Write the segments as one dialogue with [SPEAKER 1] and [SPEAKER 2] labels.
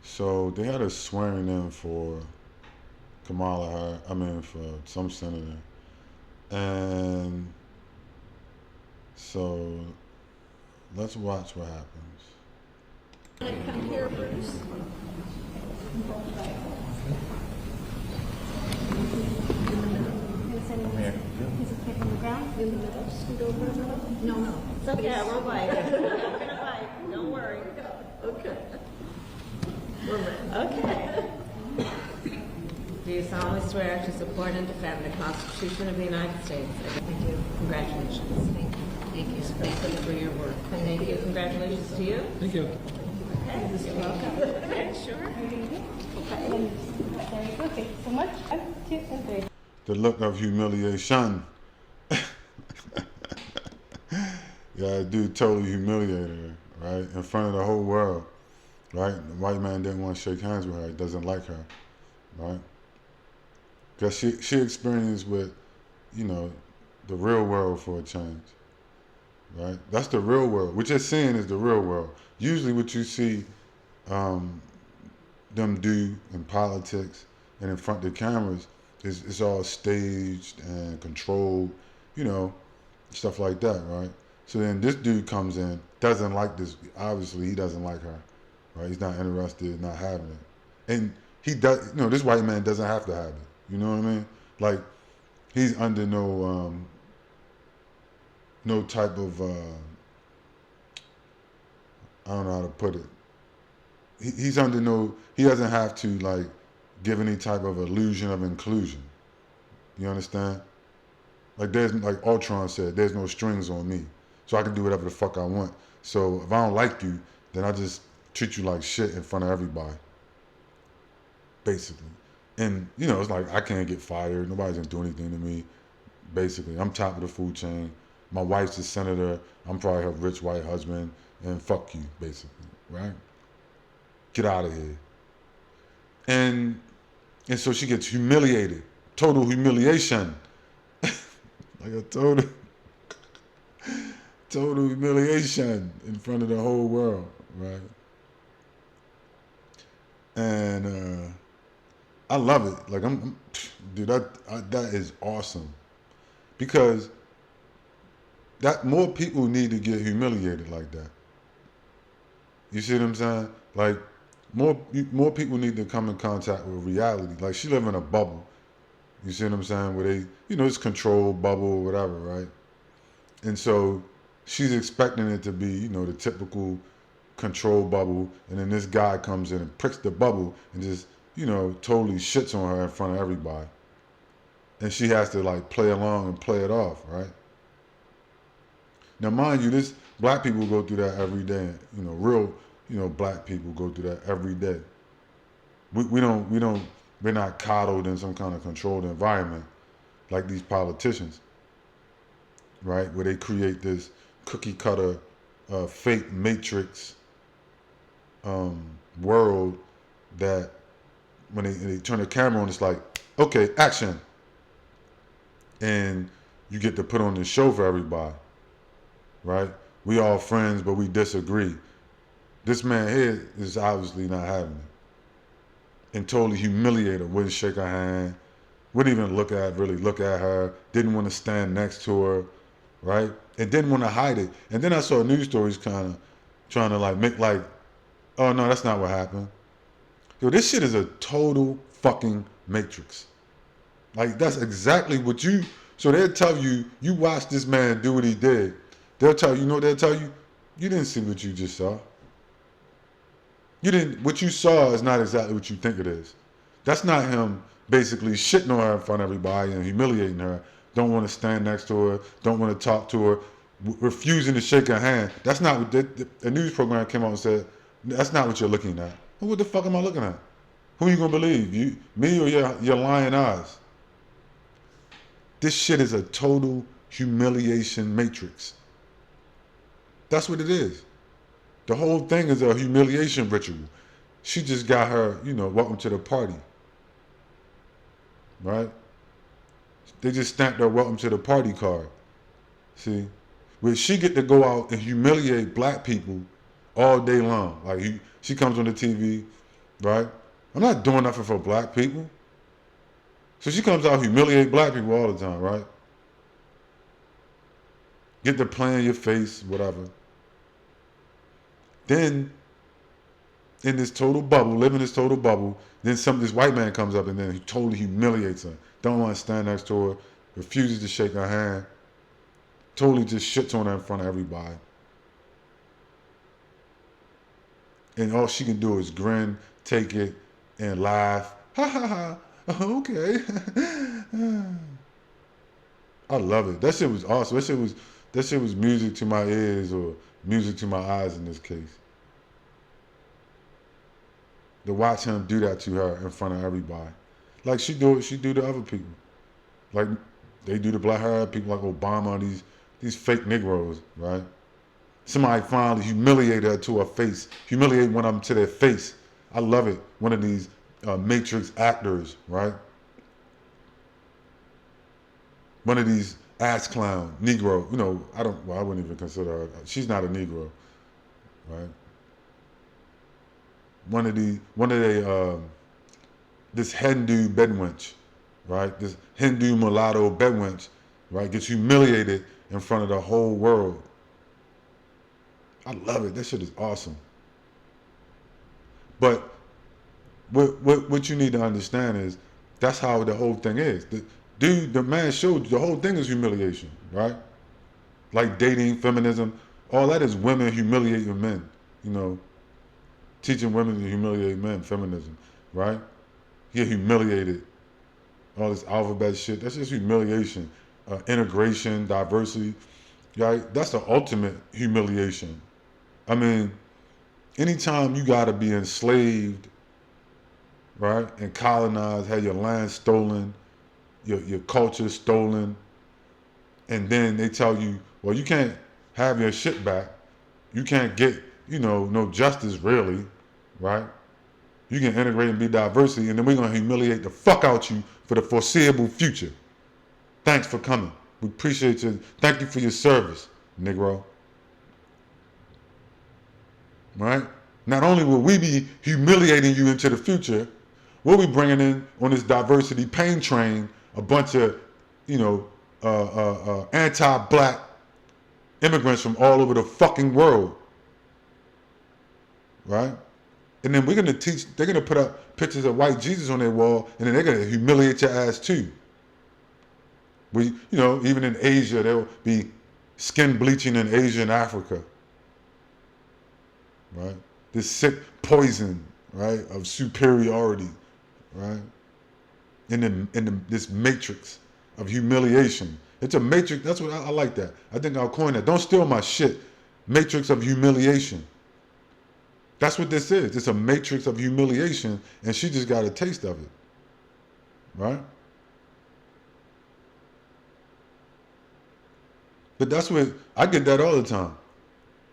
[SPEAKER 1] So they had a swearing in for Kamala, for some senator. And so let's watch what happens.
[SPEAKER 2] Come here, Bruce.
[SPEAKER 3] Come here.
[SPEAKER 2] Piece of paper on the ground, in the middle, scoot over a little. No, it's okay, I won't bite. I'm gonna bite, don't worry. Okay. Okay.
[SPEAKER 4] Do you solemnly swear to support and defend the Constitution of the United States? Thank you. Congratulations. Thank you. Thank you for your work. And thank you. Congratulations to you.
[SPEAKER 3] Thank you.
[SPEAKER 4] Okay. You're welcome. Okay, sure.
[SPEAKER 2] Okay. There you go, thank you so much. 1, 2, and 3.
[SPEAKER 1] The look of humiliation. Yeah, dude totally humiliated her, right? In front of the whole world, right? The white man didn't want to shake hands with her. He doesn't like her, right? Because she experienced with, the real world for a change, right? That's the real world. What you're seeing is the real world. Usually what you see them do in politics and in front of the cameras is it's all staged and controlled, stuff like that, right? So then this dude comes in, doesn't like this. Obviously, he doesn't like her, right? He's not interested, not having it. And he does, this white man doesn't have to have it. You know what I mean? Like, he's under no type of, I don't know how to put it. He's under no, he doesn't have to, like, give any type of illusion of inclusion. You understand? Like, like Ultron said, there's no strings on me. So I can do whatever the fuck I want. So if I don't like you, then I just treat you like shit in front of everybody. Basically. And, it's like I can't get fired. Nobody's gonna do anything to me. Basically. I'm top of the food chain. My wife's a senator. I'm probably her rich white husband. And fuck you, basically. Right? Get out of here. And so she gets humiliated. Total humiliation. Like a total humiliation in front of the whole world, right? And I love it. Like dude, that is awesome, because that more people need to get humiliated like that. You see what I'm saying? Like more people need to come in contact with reality. Like she live in a bubble. You see what I'm saying? Where they, it's controlled bubble or whatever, right? And so she's expecting it to be, the typical control bubble, and then this guy comes in and pricks the bubble and just, totally shits on her in front of everybody. And she has to like play along and play it off, right? Now mind you, black people go through that every day. Real, black people go through that every day. We're not coddled in some kind of controlled environment like these politicians, right? Where they create this cookie cutter, fake matrix world that when they turn the camera on, it's like, okay, action. And you get to put on this show for everybody, right? We all friends, but we disagree. This man here is obviously not having it. And totally humiliated, wouldn't shake her hand, wouldn't even really look at her, didn't want to stand next to her, right? And didn't want to hide it. And then I saw news stories kind of trying to like make like, oh no, that's not what happened. Yo, this shit is a total fucking matrix. Like that's exactly what so they'll tell you, you watch this man do what he did. They'll tell you, they'll tell you, you didn't see what you just saw. What you saw is not exactly what you think it is. That's not him basically shitting on her in front of everybody and humiliating her. Don't want to stand next to her, don't want to talk to her, refusing to shake her hand. That's not what the news program came out and said, that's not what you're looking at. Well, what the fuck am I looking at? Who are you gonna believe? Me or your lying eyes? This shit is a total humiliation matrix. That's what it is. The whole thing is a humiliation ritual. She just got her, welcome to the party. Right? They just stamped her welcome to the party card. See? Where she get to go out and humiliate black people all day long. Like she comes on the TV right? I'm not doing nothing for black people. So she comes out humiliate black people all the time, right? Get to play in your face, whatever. Then, in this total bubble, live in this total bubble, then this white man comes up and then he totally humiliates her. Don't want to stand next to her, refuses to shake her hand, totally just shits on her in front of everybody. And all she can do is grin, take it, and laugh. Ha ha ha. Okay. I love it. That shit was awesome. That shit was music to my ears, or music to my eyes in this case. To watch him do that to her in front of everybody. Like she do to other people. Like they do to black hair people like Obama, these fake Negroes, right? Somebody finally humiliated her to her face, humiliate one of them to their face. I love it. One of these Matrix actors, right? One of these ass clown Negro. You know, I wouldn't even consider her. She's not a Negro, right? This Hindu bedwench, right? This Hindu mulatto bedwench, right? Gets humiliated in front of the whole world. I love it. That shit is awesome. But what you need to understand is that's how the whole thing is. The man showed you the whole thing is humiliation, right? Like dating, feminism, all that is women humiliating men, you know, teaching women to humiliate men, feminism, right? Get humiliated. All this alphabet shit, that's just humiliation. Integration, diversity, right? That's the ultimate humiliation. I mean, anytime you gotta be enslaved, right, and colonized, have your land stolen, your culture stolen, and then they tell you, well, you can't have your shit back. You can't get, no justice really, right? You can integrate and be diversity, and then we're gonna humiliate the fuck out you for the foreseeable future. Thanks for coming. We appreciate you. Thank you for your service, Negro. Right? Not only will we be humiliating you into the future, we'll be bringing in on this diversity pain train a bunch of, anti-black immigrants from all over the fucking world. Right? And then they're gonna put up pictures of white Jesus on their wall, and then they're gonna humiliate your ass too. Even in Asia, there'll be skin bleaching in Asia and Africa. Right? This sick poison, right, of superiority, right? This matrix of humiliation. It's a matrix. That's what I like that. I think I'll coin that. Don't steal my shit. Matrix of humiliation. That's what this is. It's a matrix of humiliation, and she just got a taste of it, right? But that's what I get that all the time.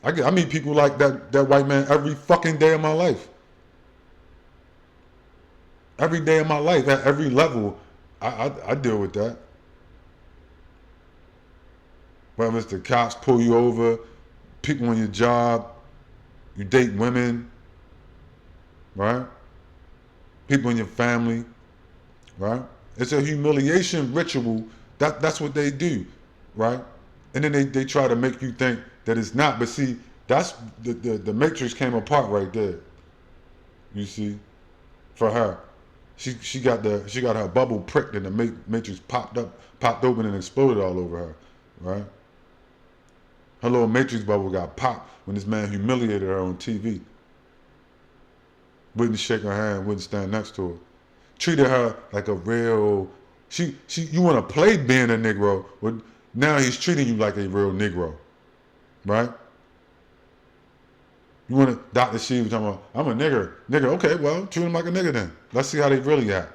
[SPEAKER 1] I meet people like that white man every fucking day of my life. Every day of my life, at every level, I deal with that. Whether it's the cops pull you over, people on your job, you date women, right? People in your family, right? It's a humiliation ritual. That's what they do, right? And then they try to make you think that it's not. But see, that's the matrix came apart right there. You see, for her, she got her bubble pricked and the matrix popped open and exploded all over her, right? Her little matrix bubble got popped when this man humiliated her on TV. Wouldn't shake her hand, wouldn't stand next to her. Treated her like a real. You want to play being a Negro, but now he's treating you like a real Negro, right? You want to, Dr. Shiva talking about, I'm a nigger. Nigger, okay, well, treat him like a nigger then. Let's see how they really act.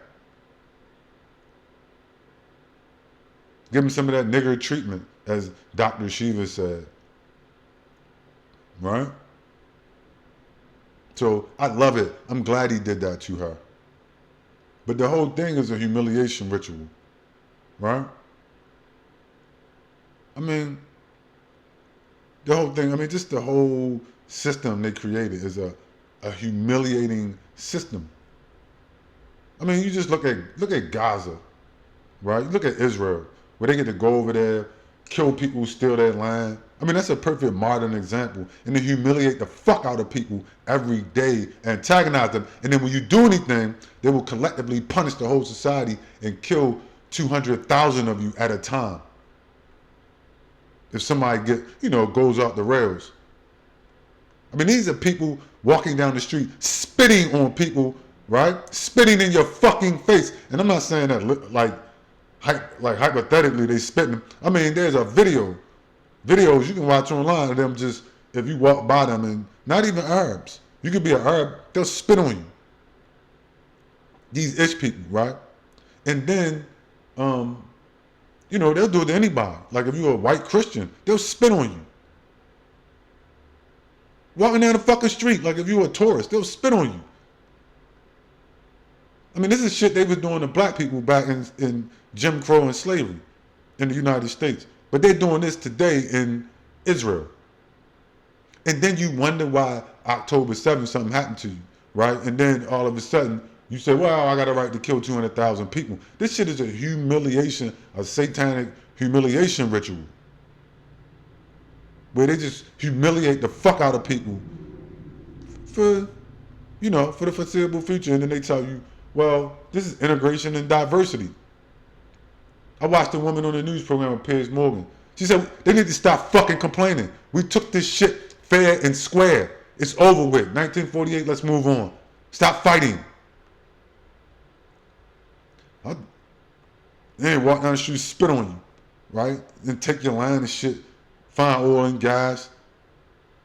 [SPEAKER 1] Give him some of that nigger treatment, as Dr. Shiva said. Right? So I love it. I'm glad he did that to her. But the whole thing is a humiliation ritual. Right? I mean, just the whole system they created is a a humiliating system. I mean, you just look at Gaza, right? You look at Israel, where they get to go over there, kill people, steal their land. I mean, that's a perfect modern example. And they humiliate the fuck out of people every day, antagonize them. And then when you do anything, they will collectively punish the whole society and kill 200,000 of you at a time. If somebody goes off the rails. I mean, these are people walking down the street, spitting on people, right? Spitting in your fucking face. And I'm not saying that like hypothetically they spitting. I mean, there's a videos you can watch online of them just, if you walk by them, and not even Arabs. You could be an Arab, they'll spit on you. These ish people, right? And then, they'll do it to anybody. Like if you're a white Christian, they'll spit on you. Walking down the fucking street, like if you're a tourist, they'll spit on you. I mean, this is shit they was doing to black people back in Jim Crow and slavery in the United States. But they're doing this today in Israel. And then you wonder why October 7th something happened to you, right? And then all of a sudden, you say, well, I got a right to kill 200,000 people. This shit is a humiliation, a satanic humiliation ritual, where they just humiliate the fuck out of people for the foreseeable future. And then they tell you, well, this is integration and diversity. I watched a woman on the news program with Piers Morgan. She said, they need to stop fucking complaining. We took this shit fair and square. It's over with. 1948, let's move on. Stop fighting. They walk down the street, spit on you, right? Then take your land and shit, find oil and gas,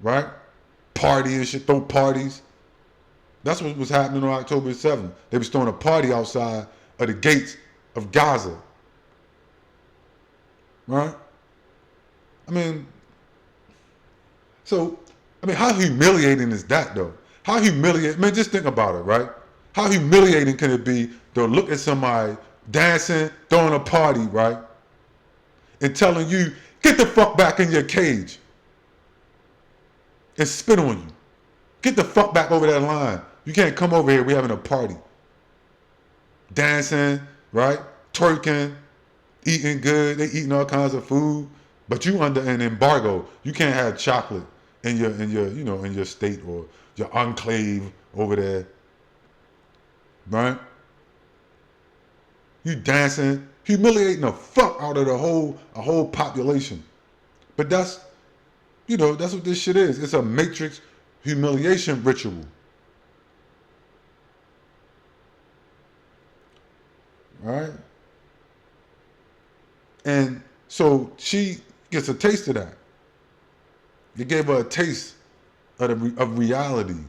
[SPEAKER 1] right? Party and shit, throw parties. That's what was happening on October 7th. They was throwing a party outside of the gates of Gaza. Right? I mean, how humiliating is that though? How humiliating, man, just think about it, right? How humiliating can it be to look at somebody dancing, throwing a party, right? And telling you, get the fuck back in your cage. And spit on you. Get the fuck back over that line. You can't come over here, we're having a party. Dancing, right? Twerking, eating good, they eating all kinds of food, but you under an embargo. You can't have chocolate in your state or your enclave over there. Right? You dancing, humiliating the fuck out of a whole population. But that's what this shit is. It's a matrix humiliation ritual. Right? And so she gets a taste of that. It gave her a taste of reality.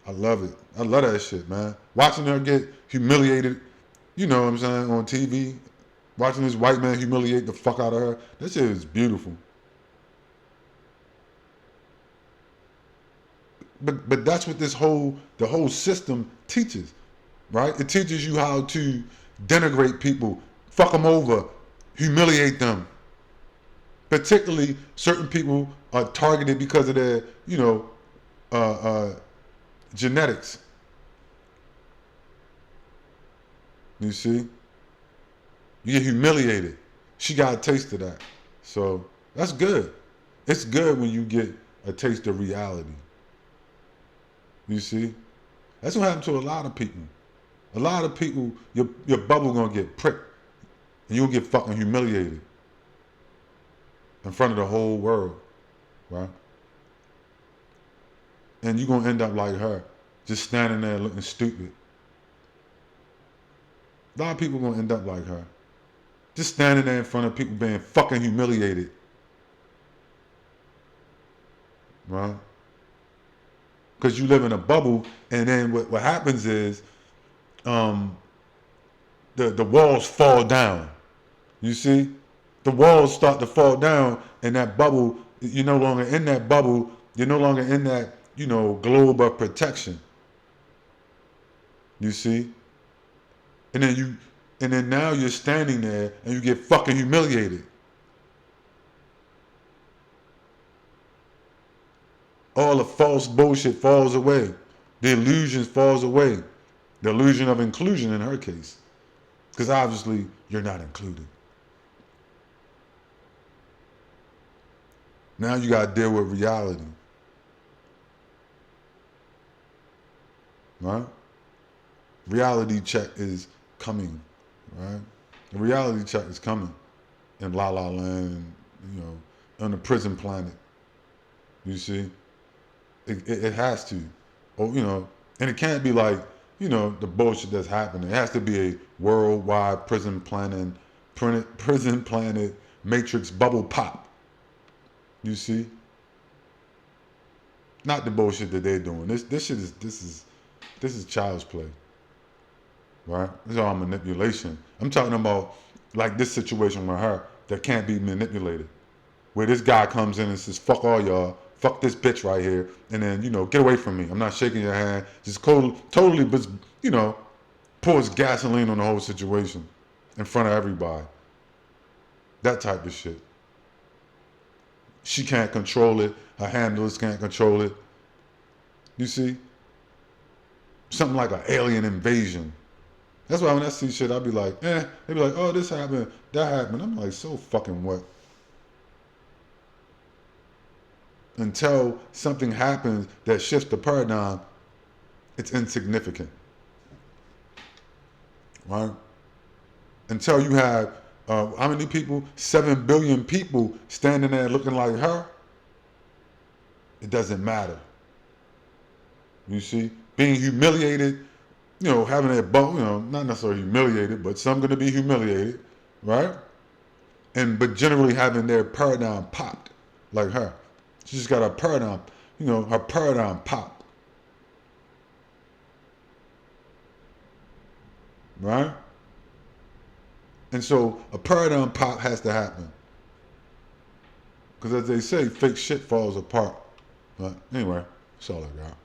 [SPEAKER 1] I love it. I love that shit, man. Watching her get humiliated, you know what I'm saying, on TV. Watching this white man humiliate the fuck out of her. That shit is beautiful. But that's what the whole system teaches, right? It teaches you how to denigrate people, fuck them over, humiliate them. Particularly, certain people are targeted because of their, genetics. You see? You get humiliated. She got a taste of that. So, that's good. It's good when you get a taste of reality. You see? That's what happened to a lot of people. A lot of people, your bubble gonna get pricked. And you'll get fucking humiliated. In front of the whole world. Right? And you're gonna end up like her. Just standing there looking stupid. A lot of people gonna end up like her. Just standing there in front of people being fucking humiliated. Right? Because you live in a bubble, and then what happens is the walls fall down. You see? The walls start to fall down, and that bubble, you're no longer in that bubble, you're no longer in that, globe of protection. You see? And then now you're standing there and you get fucking humiliated. All the false bullshit falls away. The illusion falls away. The illusion of inclusion in her case. Because obviously you're not included. Now you got to deal with reality. Right? Reality check is coming. Right? The reality check is coming in La La Land, on the prison planet. You see? It has to. And it can't be like, the bullshit that's happening. It has to be a worldwide prison planet matrix bubble pop. You see? Not the bullshit that they're doing. This shit is child's play. Right? This is all manipulation. I'm talking about like this situation with her that can't be manipulated. Where this guy comes in and says, fuck all y'all, fuck this bitch right here, and then, get away from me. I'm not shaking your hand. Just totally, pours gasoline on the whole situation in front of everybody. That type of shit. She can't control it. Her handlers can't control it. You see? Something like an alien invasion. That's why when I see shit, I'll be like, They be like, oh, this happened, that happened. I'm like, so fucking what? Until something happens that shifts the paradigm, it's insignificant. Right? Until you have, how many people? 7 billion people standing there looking like her. It doesn't matter. You see? Being humiliated, having their bump, not necessarily humiliated, but some going to be humiliated, right? But generally having their paradigm popped like her. She just got her paradigm, her paradigm popped. Right? And so a paradigm pop has to happen. Because as they say, fake shit falls apart. But anyway, that's all I got.